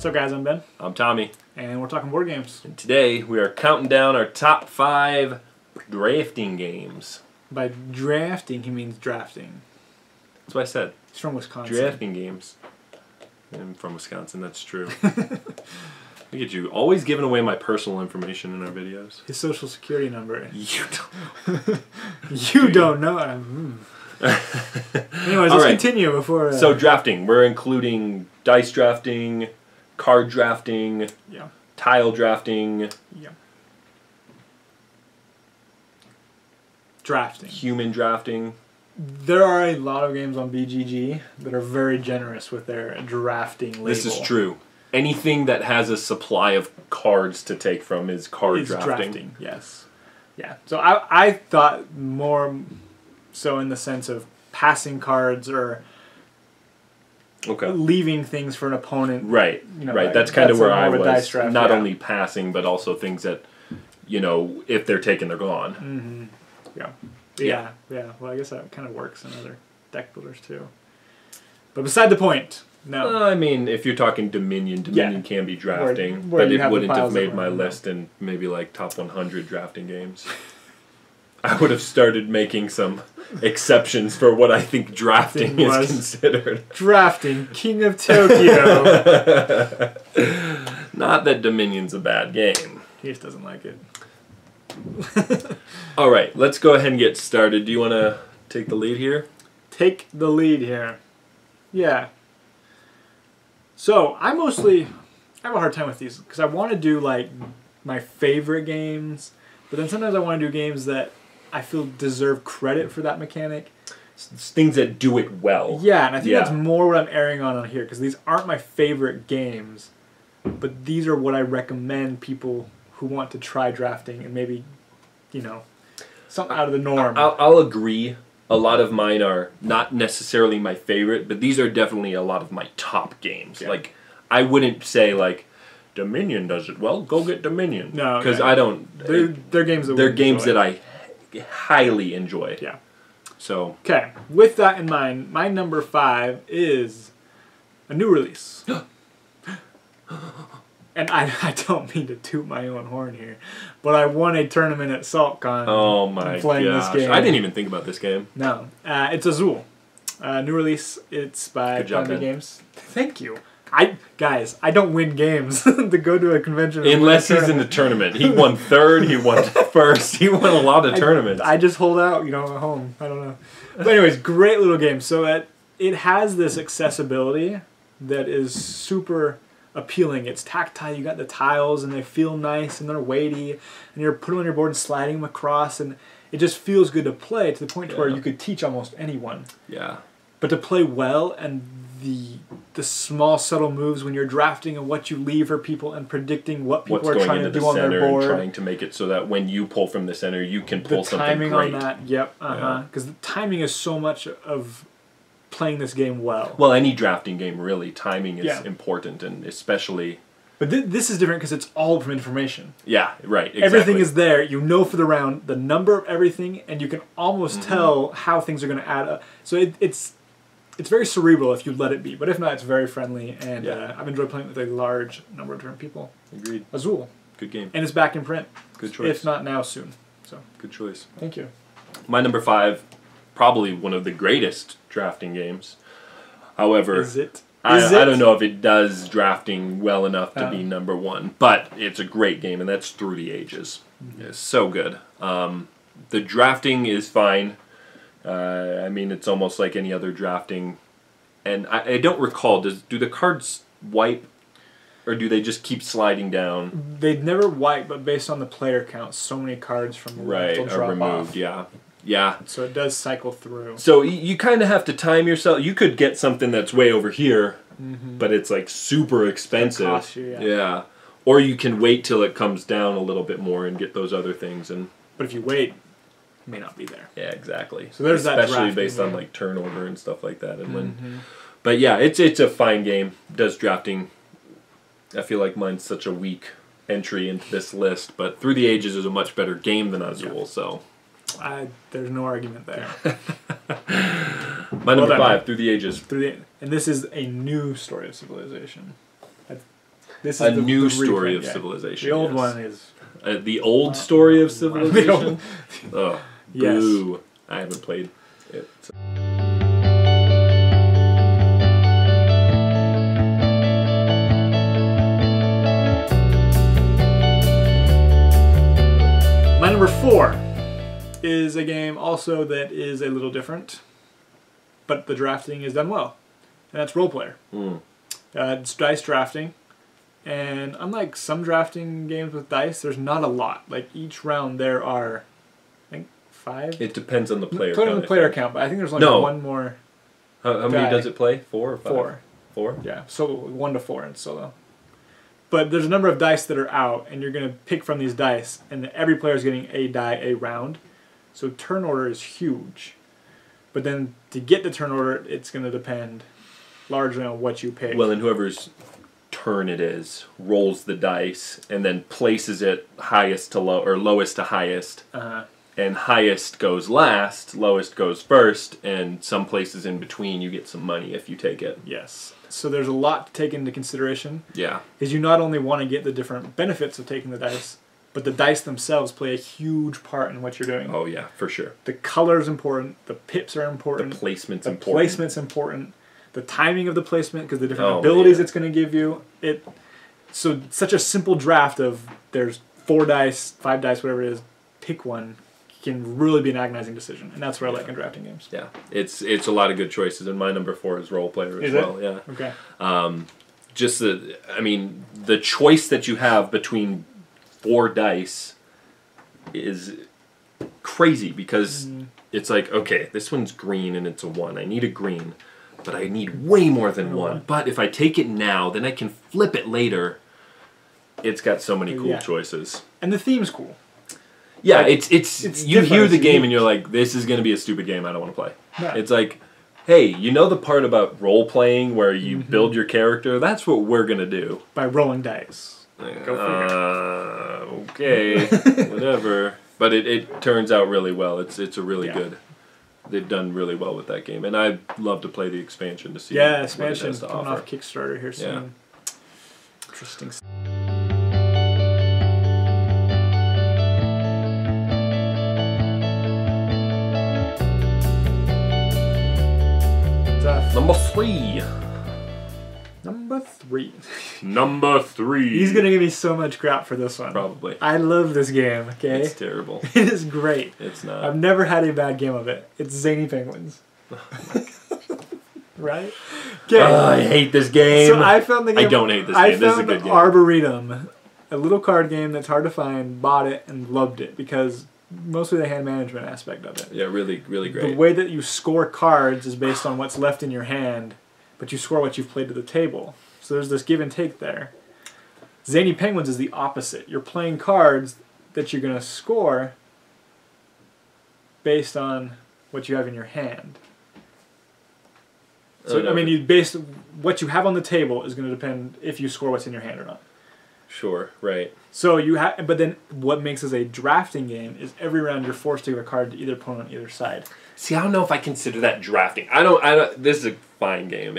What's up, guys? I'm Ben. I'm Tommy. And we're talking board games. And today we are counting down our top 5 drafting games. By drafting, he means drafting. That's what I said. He's from Wisconsin. Drafting games. I'm from Wisconsin, that's true. Look at you, always giving away my personal information in our videos. His social security number. You don't. You don't know. Anyways, let's continue before... So drafting, we're including dice drafting, card drafting, tile drafting, drafting, human drafting. There are a lot of games on BGG that are very generous with their drafting label. This is true. Anything that has a supply of cards to take from is drafting. Yes. Yeah. So I thought more so in the sense of passing cards or leaving things for an opponent. Right. You know, right. That's kind of where I was. Dice draft, not only passing, but also things that, you know, if they're taken, they're gone. Mm-hmm. Yeah. Well, I guess that kind of works in other deck builders too. But beside the point. No. I mean, if you're talking Dominion can be drafting, where but it wouldn't have made my list in maybe like top 100 drafting games. I would have started making some exceptions for what I think drafting is considered. Drafting, King of Tokyo. Not that Dominion's a bad game. He just doesn't like it. All right, let's go ahead and get started. Do you want to take the lead here? Take the lead here. Yeah. So, I have a hard time with these because I want to do like my favorite games, but then sometimes I want to do games that I feel deserve credit for that mechanic. Things that do it well. Yeah, and I think that's more what I'm erring on here because these aren't my favorite games, but these are what I recommend people who want to try drafting and maybe, you know, something out of the norm. I'll agree. A lot of mine are not necessarily my favorite, but these are definitely a lot of my top games. Yeah. Like, I wouldn't say, like, Dominion does it well, go get Dominion. No, because I don't... They're games that they're games that I highly enjoy. Yeah. So... Okay, with that in mind, my number 5 is a new release. And I don't mean to toot my own horn here, but I won a tournament at SaltCon. Oh my playing gosh. this game. I didn't even think about this game. No. It's a Zool. New release. It's by Columbia Games. Thank you. Guys, I don't win games to go to a convention. Unless he's in the tournament. He won 3rd, he won 1st, he won a lot of tournaments. I just hold out, you know, at home. I don't know. But anyways, great little game. So it has this accessibility that is super appealing. It's tactile. You got the tiles, and they feel nice, and they're weighty, and you're putting them on your board and sliding them across, and it just feels good to play to the point where you could teach almost anyone. Yeah. But to play well, and the small subtle moves when you're drafting and what you leave for people and predicting what people are trying to do on their board, and trying to make it so that when you pull from the center, you can pull something great. The timing on that, because the timing is so much of playing this game well. Well, any drafting game, really, timing is important, and especially... But this is different because it's all from information. Yeah, right, exactly. Everything is there. You know for the round the number of everything, and you can almost tell how things are going to add up. So it's very cerebral if you let it be, but if not, it's very friendly, and I've enjoyed playing with a large number of different people. Agreed. Azul. Good game. And it's back in print. Good choice. If not now, soon. So good choice. Thank you. My number 5, probably one of the greatest drafting games. However, I don't know if it does drafting well enough to be number 1, but it's a great game, and that's Through the Ages. It's so good. The drafting is fine. I mean, it's almost like any other drafting. And I don't recall, do the cards wipe, or do they just keep sliding down? They never wipe, but based on the player count, so many cards from the left will drop off. Yeah. So it does cycle through. So you kind of have to time yourself. You could get something that's way over here, but it's like super expensive. Cost you, yeah. Or you can wait till it comes down a little bit more and get those other things. But if you wait, it may not be there. Yeah, exactly. So there's especially based on like turnover and stuff like that. And but yeah, it's a fine game. It does drafting. I feel like mine's such a weak entry into this list, but Through the Ages is a much better game than Azul, so... There's no argument there. My number 5, Through the Ages. And this is a new story of civilization. This is a new the story reprint, of civilization. The old one is the old story of civilization. Oh, yes. boo! I haven't played it. So. My number 4 is a game also that is a little different, but the drafting is done well, and that's Role Player. It's dice drafting, and unlike some drafting games with dice, there's not a lot. Like each round there are, I think, 5? It depends on the player count. count. On the player count, but I think there's only one more. How many does it play? 4 or 5? 4. 4? Yeah, so 1 to 4 in solo. But there's a number of dice that are out, and you're going to pick from these dice, and every player is getting a die a round. So turn order is huge. But then to get the turn order, it's going to depend largely on what you pick. Well, and whoever's turn it is rolls the dice and then places it highest to low or lowest to highest. And highest goes last, lowest goes first, and some places in between you get some money if you take it. Yes. So there's a lot to take into consideration. Yeah. Because you not only want to get the different benefits of taking the dice, but the dice themselves play a huge part in what you're doing. Oh yeah, for sure. The color is important. The pips are important. The placement's the important. Placement's important. The timing of the placement, because the different abilities it's going to give you. So such a simple draft of there's 4 dice, 5 dice, whatever it is. Pick one. Can really be an agonizing decision, and that's what I like in drafting games. Yeah, it's a lot of good choices, and my number 4 is Role Player as well. Yeah. Okay. Just the choice that you have between 4 dice is crazy because it's like, okay, this one's green and it's a 1. I need a green, but I need way more than 1. But if I take it now, then I can flip it later. It's got so many cool choices, and the theme's cool. Yeah, like, it's you hear the game and you're like, this is going to be a stupid game. I don't want to play. Yeah. It's like, hey, you know the part about role playing where you build your character? That's what we're going to do. By rolling dice. Go figure. Okay, whatever. But it turns out really well. It's a really good. They've done really well with that game, and I'd love to play the expansion to see. Yeah, expansion coming off Kickstarter here soon. Yeah. Interesting. Number 3. Number 3. He's gonna give me so much crap for this one. Probably. I love this game. Okay. It's terrible. It is great. It's not. I've never had a bad game of it. It's Zany Penguins. Right? Okay. I hate this game. So I found the game. I don't hate this game. This is a good game. Arboretum, a little card game that's hard to find. Bought it and loved it because mostly the hand management aspect of it. Yeah, really, really great. The way that you score cards is based on what's left in your hand, but you score what you've played to the table. So there's this give and take there. Zany Penguins is the opposite. You're playing cards that you're going to score based on what you have in your hand. So, I mean, what you have on the table is going to depend if you score what's in your hand or not. Sure, right. So but then what makes this a drafting game is every round you're forced to give a card to either opponent on either side. See, I don't know if I consider that drafting. I don't. This is a fine game.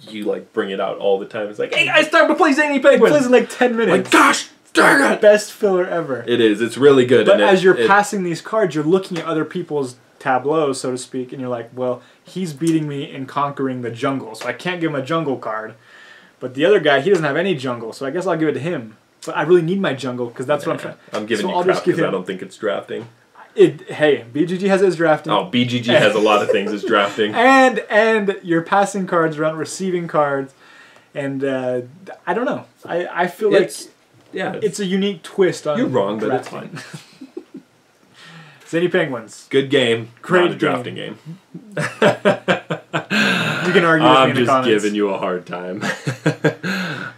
You like bring it out all the time. It's like, hey guys, time to play Zany Penguins. It plays in like 10 minutes. Like, gosh, darn it! Best filler ever. It is. It's really good. But as you're passing these cards, you're looking at other people's tableaus, so to speak, and you're like, well, he's beating me in conquering the jungle, so I can't give him a jungle card. But the other guy, he doesn't have any jungle, so I guess I'll give it to him. But I really need my jungle, because that's what I'm trying. I'm giving you crap because I don't think it's drafting. Hey, BGG has it as drafting. Oh, BGG has a lot of things as drafting. And you're passing cards around, receiving cards, and I don't know. I feel like it's a unique twist on You're wrong, drafting. But it's fine. Zany Penguins. Good game. Great not a drafting game. You can argue with me in the comments. I'm just giving you a hard time.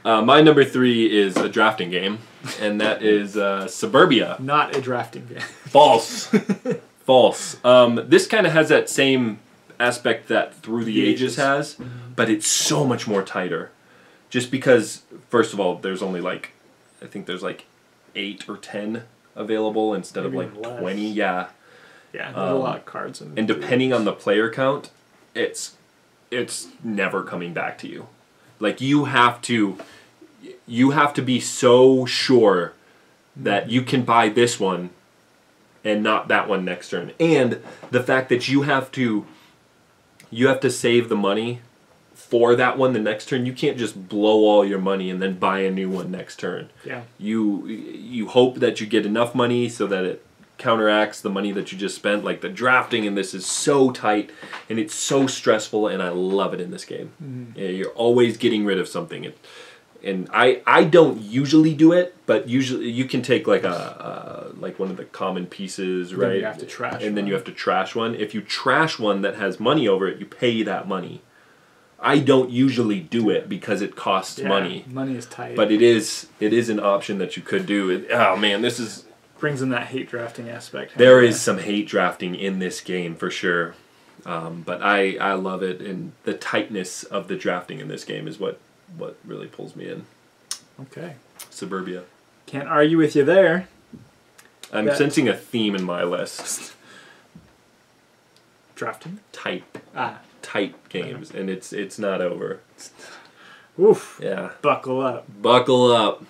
My number 3 is a drafting game, and that is Suburbia. Not a drafting game. False. False. This kind of has that same aspect that Through the Ages has, but it's so much more tighter. Just because, first of all, there's only I think there's 8 or 10 available instead of 20. Yeah. Yeah, there's a lot of cards. And depending on the player count, it's never coming back to you. Like you have to be so sure that you can buy this one and not that one next turn. And the fact that you have to save the money for that one the next turn. You can't just blow all your money and then buy a new one next turn. Yeah. You hope that you get enough money so that it counteracts the money that you just spent. Like the drafting in this is so tight and it's so stressful, and I love it in this game. Yeah, you're always getting rid of something. And I don't usually do it, but usually you can take like like one of the common pieces, right? Then you have to trash and then you have to trash one. If you trash one that has money over it, you pay that money. I don't usually do it because it costs money. Money is tight. But it is an option that you could do. Oh man, this is brings in that hate drafting aspect. There is some hate drafting in this game for sure. But I love it, and the tightness of the drafting in this game is what really pulls me in. Okay. Suburbia. Can't argue with you there. I'm sensing a theme in my list. Drafting? Tight. Tight games, and it's not over. Oof. Yeah. Buckle up. Buckle up.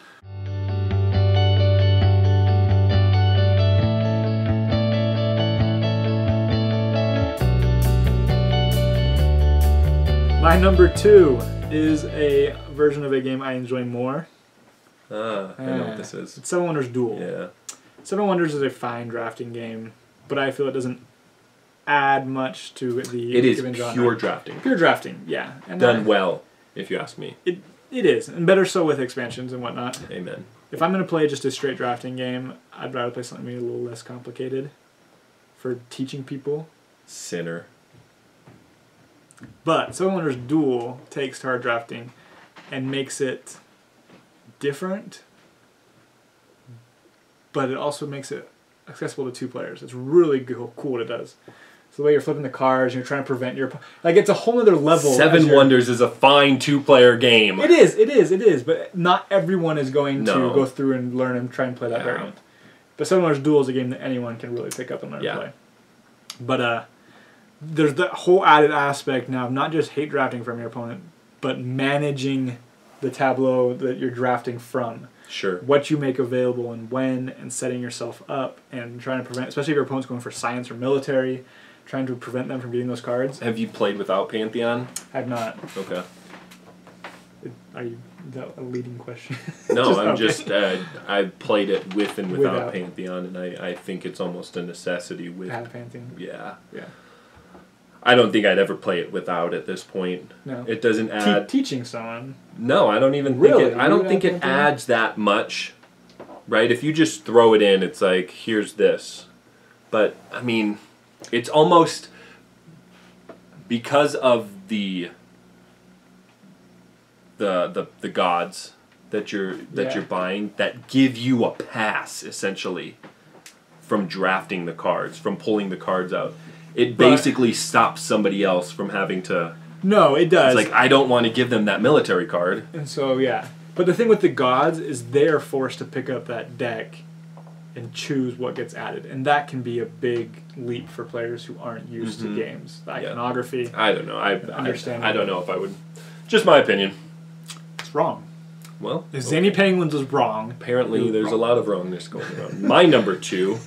My number 2 is a version of a game I enjoy more. I know what this is. It's Seven Wonders Duel. Yeah. Seven Wonders is a fine drafting game, but I feel it doesn't add much to the It is given genre. pure drafting. Pure drafting, yeah. And done well, if you ask me. It is, and better so with expansions and whatnot. Amen. If I'm going to play just a straight drafting game, I'd rather play something maybe a little less complicated for teaching people. Sinner. But Seven Wonders Duel takes hard drafting and makes it different, but it also makes it accessible to 2 players. It's really cool what it does. So the way you're flipping the cards, you're trying to prevent your... Like, it's a whole other level. Seven Wonders is a fine 2-player game. It is, but not everyone is going to go through and learn and try and play that variant. But Seven Wonders Duel is a game that anyone can really pick up and learn to play. But there's the whole added aspect now of not just hate drafting from your opponent, but managing the tableau that you're drafting from. Sure. What you make available and when, and setting yourself up and trying to prevent, especially if your opponent's going for science or military, trying to prevent them from getting those cards. Have you played without Pantheon? I've not. Okay. Is that a leading question? No, I've played it with and without Pantheon, and I think it's almost a necessity with... Have Pantheon? Yeah. Yeah. I don't think I'd ever play it without at this point. No. It doesn't add... Teaching someone. No, I don't even think it... I don't think it adds that much, right? If you just throw it in, it's like, here's this. But, I mean, it's almost... Because of the gods that you're buying, that give you a pass, essentially, from drafting the cards, from pulling the cards out. It basically stops somebody else from having to... No, it does. It's like, I don't want to give them that military card. And so, yeah. But the thing with the gods is they're forced to pick up that deck and choose what gets added. And that can be a big leap for players who aren't used to games. The iconography. I don't know. I don't know if I would... Just my opinion. It's wrong. Well... If Zany Penguins is wrong... Apparently there's a lot of wrongness going around. My number 2,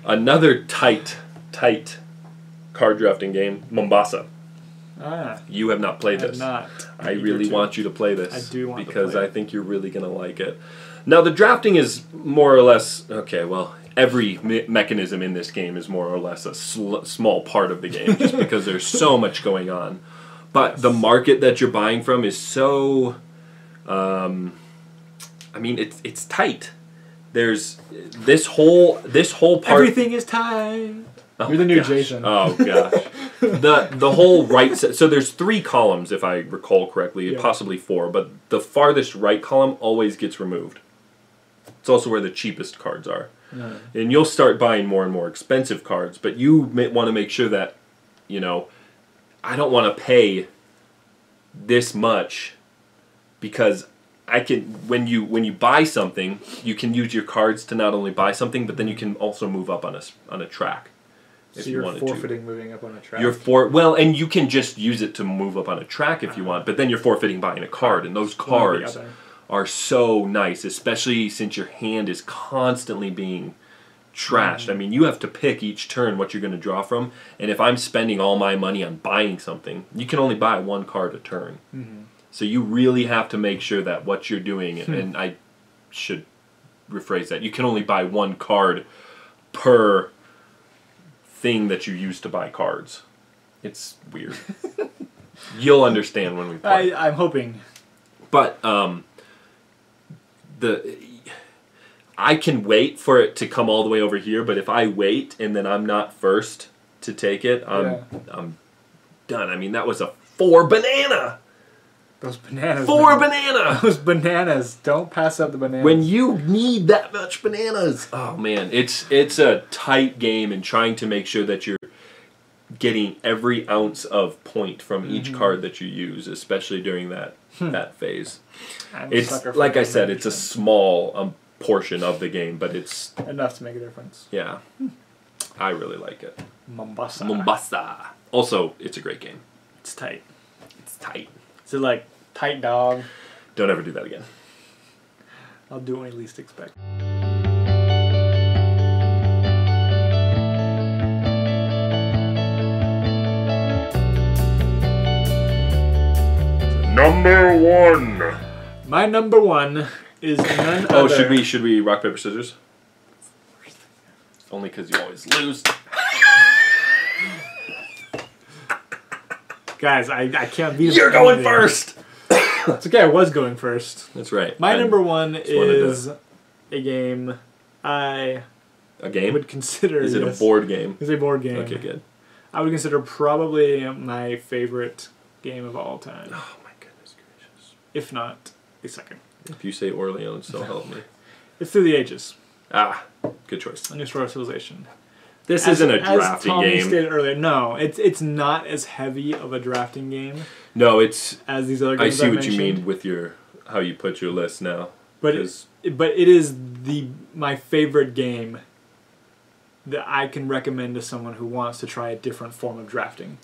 another tight card drafting game, Mombasa. You have not played this. I have not. I really want you to play this. I do want to because play I think you're really going to like it. Now, the drafting is more or less... Okay, well, every mechanism in this game is more or less a small part of the game, just because there's so much going on. But the market that you're buying from is so... I mean, it's tight. There's this whole part... Everything is tight. Oh, you're the new Jason. Oh, gosh. The whole right... So there's 3 columns, if I recall correctly, possibly 4, but the farthest right column always gets removed. It's also where the cheapest cards are. And you'll start buying more and more expensive cards, but you want to make sure that, I don't want to pay this much because I can... When you buy something, you can use your cards to not only buy something, but then you can also move up on a track. if you wanted to. So you're forfeiting moving up on a track? Well, and you can just use it to move up on a track if you want, but then you're forfeiting buying a card, and those cards are so nice, especially since your hand is constantly being trashed. I mean, you have to pick each turn what you're going to draw from, and if I'm spending all my money on buying something, you can only buy one card a turn. So you really have to make sure that what you're doing, and I should rephrase that, you can only buy one card per thing that you use to buy cards. It's weird. You'll understand when we play. I'm hoping. But I can wait for it to come all the way over here, but if I wait and then I'm not first to take it, I'm done. I mean, that was a 4 banana. Those bananas. 4 banana. Those bananas. Don't pass up the bananas. When you need that much bananas. Oh man, it's a tight game, and trying to make sure that you're getting every ounce of point from each card that you use, especially during that phase. It's like I said, it's a small portion of the game, but it's enough to make a difference. Yeah, I really like it. Mombasa. Also, it's a great game. It's tight. It's tight. Is it like tight dog? Don't ever do that again. I'll do it when you least expect. Number 1. My number 1 is none other. Oh, should we rock paper scissors? Only because you always lose. Guys, I can't beat. You're going first. It's okay. I was going first. That's right. My number 1 is a game I would consider. Is it a board game? It's a board game. Okay, good. I would consider probably my favorite game of all time. Oh my goodness gracious! If not a second. If you say Orleans, so help me. It's Through the Ages. Ah, good choice. A New Story of Civilization. This isn't a drafting Tommy game. Stated earlier, no, it's not as heavy of a drafting game. No, it's as these other games. I see what you mean with how you put your list now. But it is my favorite game that I can recommend to someone who wants to try a different form of drafting.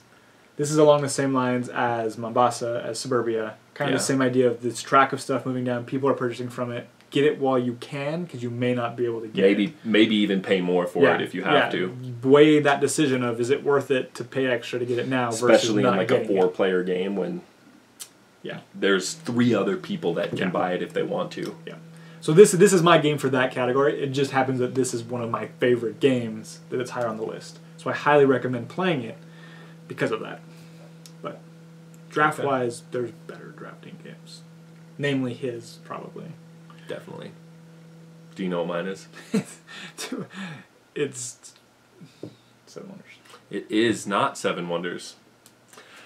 This is along the same lines as Mombasa, as Suburbia. Kind of the same idea of this track of stuff moving down. People are purchasing from it. Get it while you can, because you may not be able to get it. Maybe even pay more for it if you have to. Weigh that decision of, is it worth it to pay extra to get it now especially versus not in like a 4-player game when there's 3 other people that can buy it if they want to. Yeah. So this is my game for that category. It just happens that this is one of my favorite games that it's higher on the list. So I highly recommend playing it because of that. But draft-wise, there's better drafting games. Namely his, probably. Definitely. Do you know what mine is? It's 7 Wonders. It is not 7 Wonders.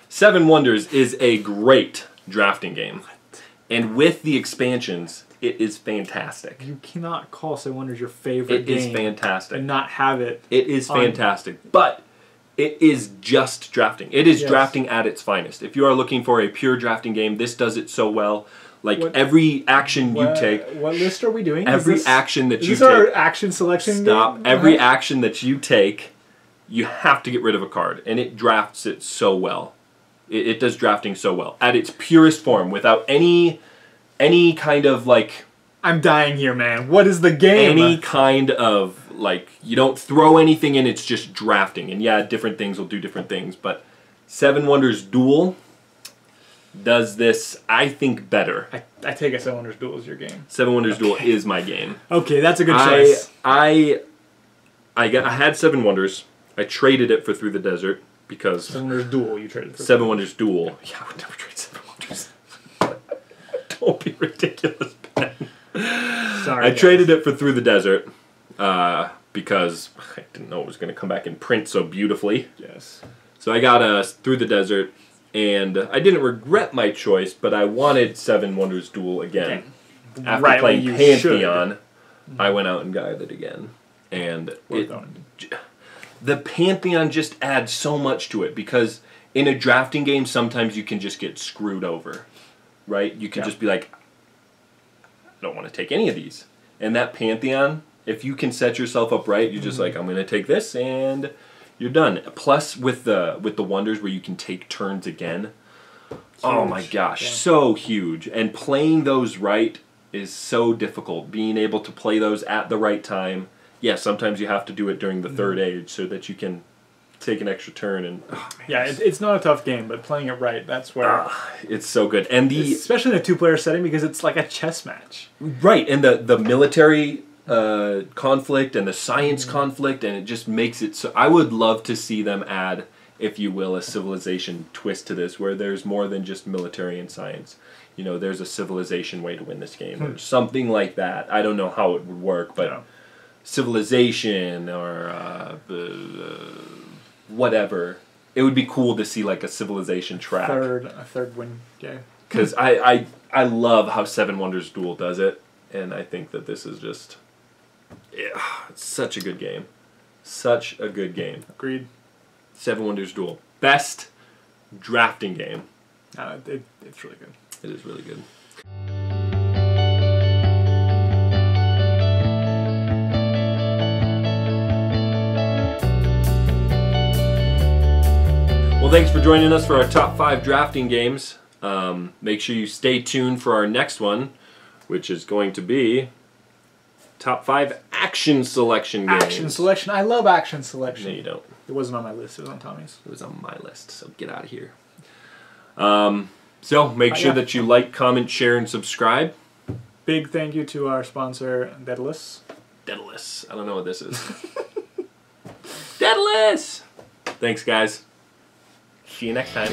7 Wonders is a great drafting game. What? And with the expansions, it is fantastic. You cannot call 7 Wonders your favorite game. It is fantastic. And not have it. It is fantastic. But it is just drafting. It is drafting at its finest. If you are looking for a pure drafting game, this does it so well. Like every action you take. What list are we doing? Every action that you take. Is this our action selection game? Every action that you take, you have to get rid of a card. And it drafts it so well. It does drafting so well. At its purest form, without any kind of like... I'm dying here, man. What is the game? Any kind of, like, you don't throw anything in, it's just drafting. And yeah, different things will do different things. But 7 Wonders Duel does this, I think, better. I take it 7 Wonders Duel is your game. 7 Wonders Duel is my game. Okay, that's a good choice. I had 7 Wonders. I traded it for Through the Desert because 7 Wonders Duel you traded for. 7 Wonders Duel. Yeah, I would never trade 7 Wonders. Don't be ridiculous, Ben. Sorry. I traded it for Through the Desert because I didn't know it was going to come back and print so beautifully. Yes. So I got Through the Desert. And I didn't regret my choice, but I wanted 7 Wonders Duel again. Okay. After playing Pantheon, I went out and got it again. And the Pantheon just adds so much to it, because in a drafting game, sometimes you can just get screwed over. Right? You can just be like, I don't want to take any of these. And that Pantheon, if you can set yourself up right, you're just like, I'm going to take this, and you're done. Plus with the wonders where you can take turns again. Huge. Oh my gosh, so huge. And playing those right is so difficult. Being able to play those at the right time. Yeah, sometimes you have to do it during the third age so that you can take an extra turn. And yeah, it's not a tough game, but playing it right, that's where it's so good. And especially in a 2-player setting, because it's like a chess match. Right, and the military conflict and the science conflict, and it just makes it so. I would love to see them add, if you will, a civilization twist to this, where there's more than just military and science. You know, there's a civilization way to win this game, or something like that. I don't know how it would work, but civilization or whatever. It would be cool to see like a civilization track. A third win game. Because I love how Seven Wonders Duel does it, and I think that this is just, it's such a good game. Such a good game. Agreed. Seven Wonders Duel. Best drafting game. It's really good. It is really good. Well, thanks for joining us for our top 5 drafting games. Make sure you stay tuned for our next one, which is going to be top 5 action selection games. Action selection. I love action selection. No, you don't. It wasn't on my list. It was on Tommy's. It was on my list, so get out of here. So make sure that you like, comment, share, and subscribe. Big thank you to our sponsor, Daedalus. Daedalus. I don't know what this is. Daedalus! Thanks, guys. See you next time.